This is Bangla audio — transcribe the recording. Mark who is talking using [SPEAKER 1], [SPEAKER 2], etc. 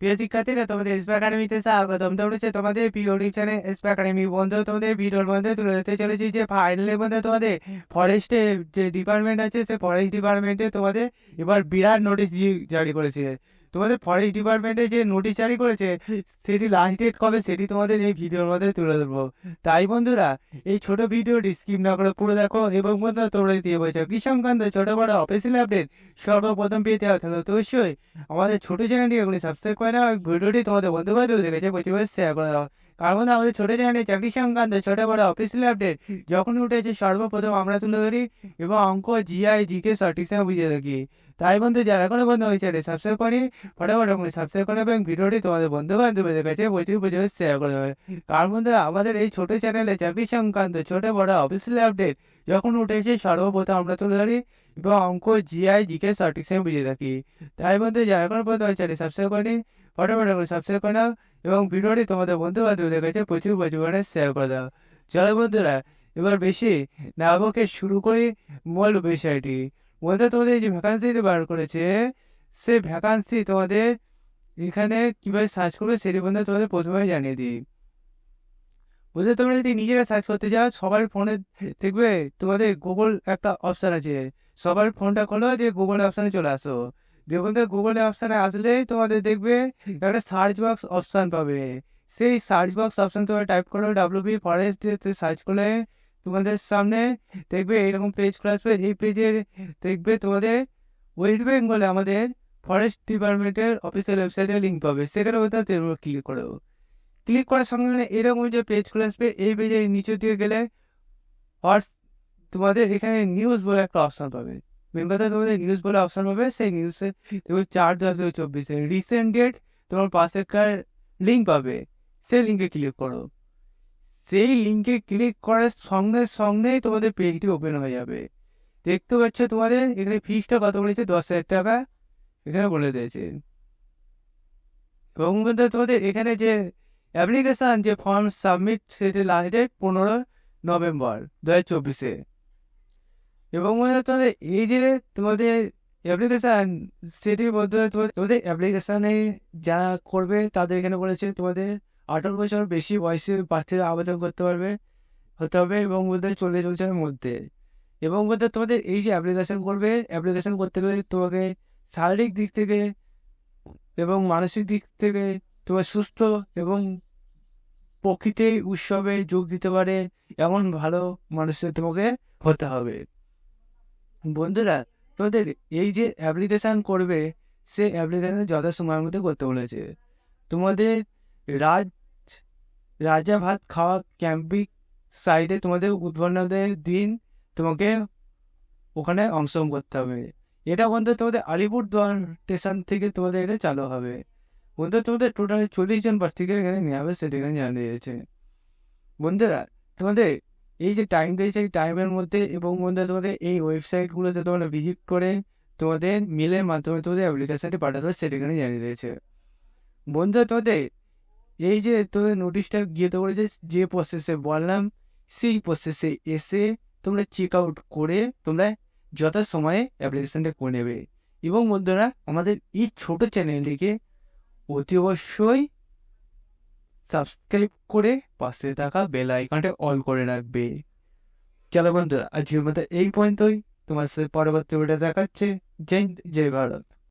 [SPEAKER 1] প্রিয় শিক্ষার্থীরা, তোমাদের এসপি একাডেমিতে স্বাগতম। তোমরা হচ্ছে তোমাদের প্রিয় ইউটিউব চ্যানেল এসপি একাডেমি। বন্ধু, তোমাদের ভিডিওর মধ্যে তুলে ধরতে চলেছি যে ফাইনালের মধ্যে তোমাদের ফরেস্টে যে ডিপার্টমেন্ট আছে, সে ফরেস্ট ডিপার্টমেন্টে তোমাদের এবার বিরাট নোটিশ জারি করেছে। তোমাদের ফরেস্ট ডিপার্টমেন্টে যে নোটিশ জারি করেছে, সেটি লাস্ট ডেট কবে সেটি তোমাদের এই ভিডিওর মধ্যে তুলে ধরবো। তাই বন্ধুরা, এই ছোট ভিডিওটি স্কিপ না করে পুরো দেখো। এবং বন্ধুরা, তোমরা দিয়ে বলছো কি সংক্রান্ত ছোট বড় অফিসিয়াল আপডেট সর্বপ্রথম পেতে হবে, তাহলে তো অবশ্যই আমাদের ছোট চ্যানেলটি এগুলি সাবস্ক্রাইব করে নাও। ভিডিওটি তোমাদের বন্ধু বান্ধব দেখেছে প্রতিবার শেয়ার করে দাও। কারণ আমাদের ছোট চ্যানেলে চাকরি সংক্রান্ত ছোট বড় অফিসিয়াল আপডেট যখন উঠেছে সর্বপ্রথম আমরা তুলে ধরি এবং অঙ্ক, জিআই, জিকে সঠিক সময় বুঝিয়ে থাকি। তাই বন্ধু, যারা এখনো বন্ধু ওই চ্যানেল সাবস্ক্রাইব করি, ফটাফট ওখানে সাবস্ক্রাইব করে এবং ভিডিওটি তোমাদের বন্ধু বান্ধবদের কাছে প্রচুর শেয়ার করে দেবে। কারণ বন্ধু, আমাদের এই ছোট চ্যানেলে চাকরি সংক্রান্ত ছোট বড় অফিসিয়াল আপডেট যখন উঠেছে সর্বপ্রথম আমরা তুলে ধরি এবং অঙ্ক, জিআই, জিকে সঠিক সময় বুঝিয়ে থাকি। তাই বন্ধু, যারা এখনো পর্যন্ত ওই চ্যানেল সাবস্ক্রাইব করি, ফটাফট করে সাবস্ক্রাইব করে নাও এবং ভিডিওটি তোমাদের বন্ধু বান্ধবদের কাছে প্রচুর শেয়ার করে দাও। চলো বন্ধুরা, এবার বেশি না বকে শুরু করি মূল বিষয়টি। বন্ধু, তোমাদের যে ভ্যাকান্সিটি বার করেছে, সে ভ্যাকান্সি তোমাদের এখানে কিভাবে সার্চ করবে সেটি বন্ধু তোমাদের প্রথমে জানিয়ে দিই। বুঝলে, তোমরা যদি নিজেরা সার্চ করতে যাও, সবার ফোনে দেখবে তোমাদের গুগল একটা অপশান আছে। সবার ফোনটা খোলো, দিয়ে গুগল অপশানে চলে আসো। দেখুন, গুগল অপশানে আসলেই তোমাদের দেখবে একটা সার্চ বক্স অপশান পাবে। সেই সার্চ বক্স অপশান তোমরা টাইপ করো WP ফরেস্ট দিয়ে সার্চ করলে তোমাদের সামনে দেখবে এরকম পেজ খুলে আসবে। এই পেজে দেখবে তোমাদের ওয়েস্ট বেঙ্গলে আমাদের ফরেস্ট ডিপার্টমেন্টের অফিসিয়াল ওয়েবসাইটে লিঙ্ক পাবে। সেখানে ওটা ক্লিক করো। ক্লিক করার সঙ্গে সঙ্গে এরকম যে পেজ খুলে আসবে। এই পেজে নিচের দিকে গেলে তোমাদের এখানে নিউজ বলে একটা অপশন পাবে। মেন কথা, তোমাদের নিউজ বলে অপশন পাবে। সেই নিউজে তুমি 4/2024 রিসেন্ট ডেট তোমার পাশের লিঙ্ক পাবে। সেই লিঙ্কে ক্লিক করো। সেই লিঙ্কে ক্লিক করার সঙ্গে সঙ্গেই তোমাদের পেজটি ওপেন হয়ে যাবে। দেখতে পাচ্ছ তোমাদের এখানে ফিসটা কত বলেছে, 10,000 টাকা এখানে বলে দিয়েছে। এবং তোমাদের এখানে যে অ্যাপ্লিকেশন যে ফর্ম সাবমিট, সেটি লাস্ট ডেট 15 নভেম্বর 2024। এবং তোমাদের এই যে তোমাদের অ্যাপ্লিকেশান, সেটির মধ্যে তোমাদের অ্যাপ্লিকেশানে যারা করবে তাদের এখানে বলেছে তোমাদের 18 বছর বেশি বয়সী বাচ্চারা আবেদন করতে পারবে হতে হবে এবং 40 বছরের মধ্যে। এবং তোমাদের এই যে অ্যাপ্লিকেশান করবে, অ্যাপ্লিকেশান করতে গেলে তোমাকে শারীরিক দিক থেকে এবং মানসিক দিক থেকে তোমার সুস্থ এবং প্রকৃতি উৎসবে যোগ দিতে পারে এমন ভালো মানুষের তোমাকে হতে হবে। বন্ধুরা, তোমাদের এই যে অ্যাপ্লিকেশান করবে, সে অ্যাপ্লিকেশান যথাসময়ের মধ্যে করতে বলেছে। তোমাদের রাজা ভাত খাওয়া ক্যাম্পিং সাইডে তোমাদের উদ্বোধনের দিন তোমাকে ওখানে অংশগ্রহণ করতে হবে। এটা বন্ধু তোমাদের আলিপুরদুয়ার স্টেশন থেকে তোমাদের এটা চালু হবে। বন্ধু, তোমাদের টোটাল 40 জন প্রার্থীকে এখানে নেওয়া হবে, সেটা এখানে জানিয়ে দিয়েছে। বন্ধুরা, তোমাদের এই যে টাইম দিয়েছে, এই টাইমের মধ্যে এবং বন্ধুরা তোমাদের এই ওয়েবসাইটগুলোতে তোমরা ভিজিট করে তোমাদের মেলের মাধ্যমে তোমাদের অ্যাপ্লিকেশনটি পাঠাতে হবে, সেটা এখানে জানিয়ে দিয়েছে। বন্ধুরা, তোমাদের এই যে তোদের নোটিশটা গিয়ে তো বলেছে, যে প্রসেসে বললাম সেই প্রসেসে এসে তোমরা চেক আউট করে তোমরা যথাসময়ে অ্যাপ্লিকেশনটা করে নেবে। এবং বন্ধুরা, আমাদের এই ছোট চ্যানেলটিকে অতি অবশ্যই সাবস্ক্রাইব করে পাশে থাকা বেল আইকনটা অল করে রাখবে। চলো বন্ধুরা, আজকের মতো এই পর্যন্তই। তোমার সাথে পরবর্তী ভিডিও দেখাচ্ছে। জয় হিন্দ, জয় ভারত।